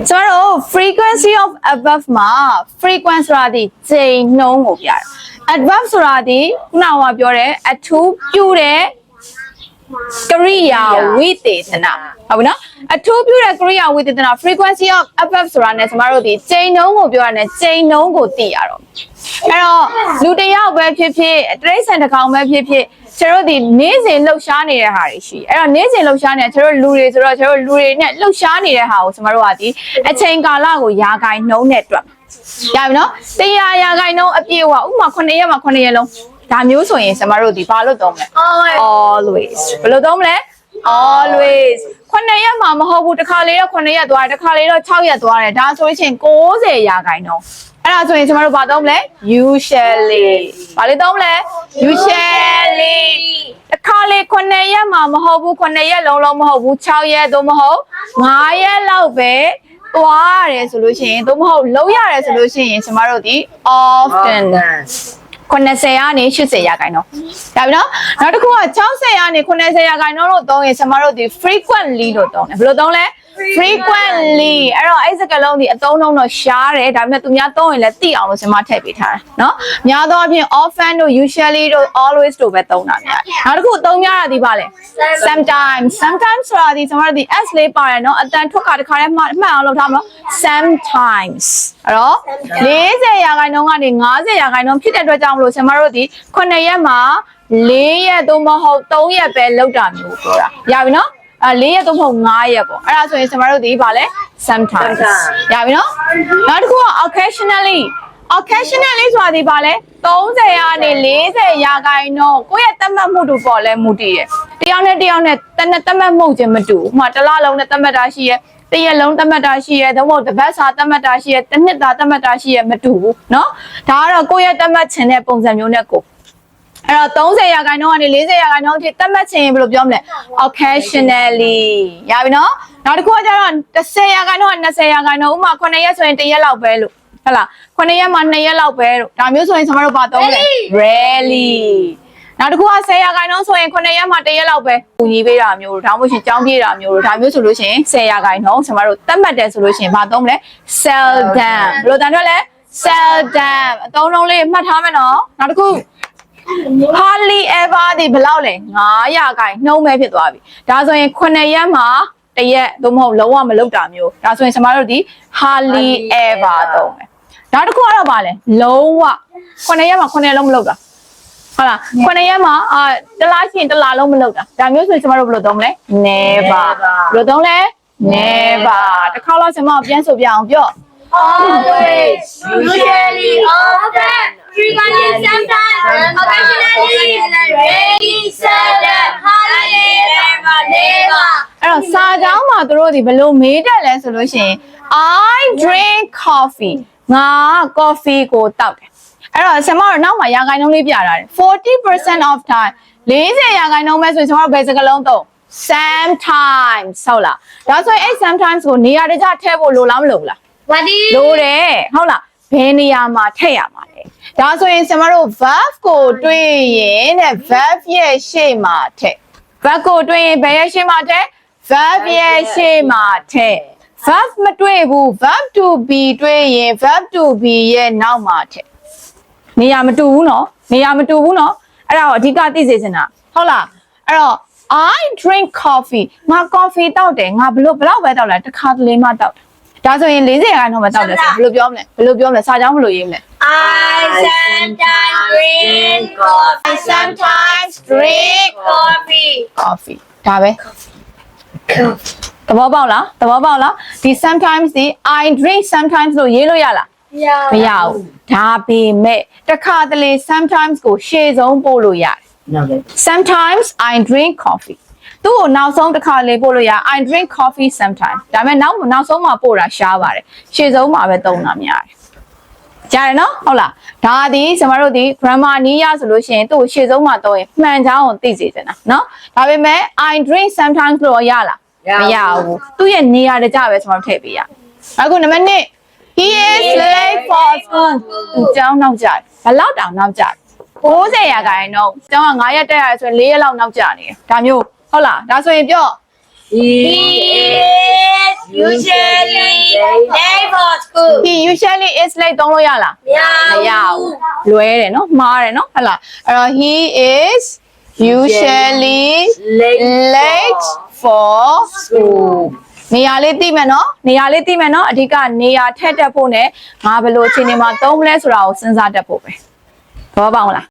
ကျမတို့ frequency of above မှာ frequency ဆိုတာဒီချိန်နှုန်းကိုပြတာ above ဆိုတာဒီခုနကပြောတဲ့အထူးပြုတဲ့ကရိယာဝိသေသနာဟုတ်ပြီနော်အထူးပြုတဲ့ကရိယာဝိသေသနာ frequency of above ဆိုတာနဲ့ကျမတို့ဒီချိန်နှုန်းကိုပြောရတဲ့ချိန်နှုန်းကိုသိရတော့အဲ့တော့လူတစ်ယောက်ပဲဖြစ်ဖြစ်တရိษံတစ်ကောင်ပဲဖြစ်ဖြစ်ကျတို့ဒီနေ့စဉ်လှုပ်ရှားနေတဲ့ဟာတွေရှိအဲ့တော့နေ့စဉ်လှုပ်ရှားနေကျတို့လူတွေဆိုတော့ကျတို့လူတွေနဲ့လှုပ်ရှားနေတဲ့ဟာကိုကျမတို့ကဒီအချိန်ကာလကိုယာဂိုင်နှုံးနဲ့တွက်ရပြီနော်100ရာဂိုင်နှုံးအပြည့်ဝဥပမာ9ရက်မှာ9ရက်လုံးဒါမျိုးဆိုရင်ကျမတို့ဒီဘာလို့သုံးမလဲ always ဘယ်လိုသုံးမလဲ always 9ရက်မှာမဟုတ်ဘူးတစ်ခါလေတော့9ရက်သွားတယ်တစ်ခါလေတော့6ရက်သွားတယ်ဒါဆိုရင်90ရာဂိုင်နှုံးအဲ့ဒါဆိုရင်ကျမတို့ဘာသုံးမလဲ usually ဘာလို့သုံးမလဲ usually တစ်ခါလေ9ရက်မှာမဟုတ်ဘူး9ရက်လုံးမဟုတ်ဘူး6ရက်သို့မဟုတ်5ရက်လောက်ပဲသွားရတယ်ဆိုလို့ရှိရင်သို့မဟုတ်လုံးရတယ်ဆိုလို့ရှိရင်ကျမတို့ဒီ often 90ကနေ80ရာခိုင်နှုန်းဒါပြီနော်နောက်တစ်ခုက60ကနေ90ရာခိုင်နှုန်းလို့သုံးရင်ကျမတို့ဒီ frequently လို့သုံးတယ်ဘယ်လိုသုံးလဲ frequently အဲ့တော့အဲ့စကားလုံးဒီအသုံးလုံးတော့ရှားတယ်ဒါပေမဲ့သူများသုံးရင်လည်းသိအောင်လို့ကျမထည့်ပေးထားတယ်နော်များသောအားဖြင့် often တို့ usually တို့ always တို့ပဲသုံးတာများနောက်တစ်ခုသုံးများတာဒီပါလေ sometimes ဆိုတာဒီကျမတို့ဒီ s လေးပါတယ်နော်အတန်ထွက်ကတခါတည်းမှတ်အောင်လုပ်ထားမလို့ sometimes အဲ့တော့40ရာခိုင်နှုန်းကနေ50ရာခိုင်နှုန်းဖြစ်တဲ့အတွက်ကြောင့်မလို့ကျမတို့ဒီ9ရက်မှာ4ရက်သို့မဟုတ်3ရက်ပဲလောက်တာမျိုးပြောတာရပြီနော်4ရက်သို့မဟုတ်5ရက်ပေါ့အဲ့ဒါဆိုရင်ကျမတို့ဒီပါလဲ sometimes ရပြီနော်နောက်တစ်ခုက occasionally ဆိုတာဒီပါလဲ30ရာနေ40ရာခိုင်နှုန်းကိုယ့်ရဲ့သတ်မှတ်မှုတို့ပေါ့လဲမူတည်တယ်တယောက်နဲ့သတ်မှတ်မှုချင်းမတူဘူးဥပမာတစ်လလုံးနဲ့သတ်မှတ်တာရှိရဲ့တစ်ရက်လုံးသတ်မှတ်တာရှိရဲသို့မဟုတ်တစ်ပတ်စာသတ်မှတ်တာရှိရဲတစ်နှစ်သာသတ်မှတ်တာရှိရဲမတူဘူးเนาะဒါကတော့ကိုယ့်ရဲ့သတ်မှတ်ခြင်းတဲ့ပုံစံမျိုးနဲ့ကိုအဲ့တော့30ရာခိုင်နှုန်းကနေ40ရာခိုင်နှုန်းအထိသတ်မှတ်ခြင်းဘယ်လိုပြောမလဲ occasionally ရပြီเนาะနောက်တစ်ခုကကျတော့10ရာခိုင်နှုန်းက20ရာခိုင်နှုန်းဥပမာ9ရက်ဆိုရင်1ရက်လောက်ပဲလို့ဟုတ်လား9ရက်မှာ2ရက်လောက်ပဲလို့ဒါမျိုးဆိုရင်ကျွန်တော်တို့ဘာသုံးလဲ rarely နောက်တစ်ခုက10ရာခိုင်နှုန်းဆိုရင်9ရက်မှာ1ရက်လောက်ပဲပူညီပေးတာမျိုးလို့ဒါမှမဟုတ်ရှင်ကြောင်းပြေးတာမျိုးလို့ဒါမျိုးဆိုလို့ရှိရင်10ရာခိုင်နှုန်းကျွန်တော်တို့သတ်မှတ်တယ်ဆိုလို့ရှိရင်ဘာသုံးမလဲ seldom ဘယ်လိုတန်ထွက်လဲ seldom အသုံးလုံးလေးမှတ်ထားမယ်နော်နောက်တစ်ခု hardly ever ဒီဘယ်လောက်လဲ9ရာခိုင်နှုန်းပဲဖြစ်သွားပြီဒါဆိုရင်9ရက်မှာ1ရက်သို့မဟုတ်လုံးဝမလုပ်တာမျိုးဒါဆိုရင်ကျွန်တော်တို့ဒီ hardly ever သုံးမယ်နောက်တစ်ခုကတော့ဗာလဲလုံးဝ9ရက်မှာ9ရက်လုံးမလုပ်တာဟုတ်လား9ရက်မှာတစ်လားရှိရင်တစ်လားလုံးမလုပ်တာဒါမျိုးဆိုရင်ကျွန်တော်တို့ဘယ်လိုသုံးမလဲ never ဘယ်လိုသုံးလဲ never တစ်ခါတော့ကျွန်မပြန်ဆိုပြအောင်ပြော always usually often frequently sometimes occasionally rarely seldom hardly ever never အဲ့တော့စာကြောင်းမှာတို့ဒီဘယ်လိုမေးတက်လဲဆိုလို့ရှိရင် I drink coffee ငါ coffee ကိုတောက်တယ်အဲ့တော့ဆရာမတို့နောက်မှာရာခိုင်နှုန်းလေးပြထားတယ်40% of time 40ရာခိုင်နှုန်းပဲဆိုရင်ကျွန်တော်တို့ဘယ်စကားလုံးသုံး sometimes ဟုတ်လားဒါဆိုရင်အဲ့ sometimes ကိုနေရာတကျထည့်ဖို့လိုလားမလိုဘူးလားလိုတယ်ဟုတ်လားဘယ်နေရာမှာထည့်ရမှာလဲဒါဆိုရင်ကျွန်တော်တို့ verb ကိုတွေးရင်တဲ့ verb ရဲ့ရှေ့မှာထည့် verb ကိုတွေးရင်ဘယ်ရဲ့ရှေ့မှာထည့် verb ရဲ့ရှေ့မှာထည့် verb မတွေ့ဘူး verb to be တွေ့ရင် verb to be ရဲ့နောက်မှာထည့်နေရာမတူဘူးနော်နေရာမတူဘူးနော်အဲ့ဒါကိုအဓိကသိစေချင်တာဟုတ်လားအဲ့တော့ I drink coffee ငါ coffee တောက်တယ်ငါဘလောက်ပဲတောက်လဲတစ်ခါတလေမှတောက်တယ်ဒါဆိုရင်40ရာခိုင်နှုန်းပဲတောက်တယ်ဆိုဘယ်လိုပြောမလဲစာကြောင်းဘယ်လိုရေးမလဲ I sometimes drink coffee I sometimes drink coffee ဒါပဲသဘောပေါက်လားဒီ sometimes ဒီ I drink sometimes လို့ရေးလို့ရလားမရဘူးဒါပေမဲ့တစ်ခါတလေ sometimes ကိုရှေ့ဆုံးပို့လို့ရတယ် sometimes I drink coffee သူ့ကိုနောက်ဆုံးတစ်ခါလေးပို့လို့ရ I drink coffee sometimes ဒါပေမဲ့နောက်ဆုံးမှာပို့တာရှားပါတယ်ရှေ့ဆုံးမှာပဲသုံးတာများတယ်ကြားရနော်ဟုတ်လားဒါဒီကျွန်တော်တို့ဒီ grammar နည်းရဆိုလို့ရှိရင်သူ့ကိုရှေ့ဆုံးမှာသုံးရင်မှန်ချောင်းကိုသိစေချင်တာနော်ဒါပေမဲ့ I drink sometimes လို့ရလားမရဘူးသူ့ရဲ့နေရာတကျပဲကျွန်တော်ထည့်ပေးရအခုနံပါတ်1 he is late for school သူကျောင်းနောက်ကျတယ်ဘယ်လောက်တောင်နောက်ကျတယ်90ရာခိုင်နှုန်းကျောင်းက9ရက်တက်ရတယ်ဆိုရင်4ရက်လောက်နောက်ကျနေတယ်ဒါမျိုးဟုတ်လားဒါဆိုရင်ပြော He is usually late for school. he usually is late သုံးလို့ရလား မရဘူးလွဲတယ်နော်မှားတယ်နော်ဟုတ်လားအဲ့တော့ he is usually late for school နေရာလေးသိမယ်နော်နေရာလေးသိမယ်နော်အဓိကနေရာထက်တက်ဖို့နဲ့ငါဘယ်လိုအချိန်တွေမှာသုံးမလဲဆိုတာကိုစဉ်းစားတတ်ဖို့ပဲသဘောပေါက်လား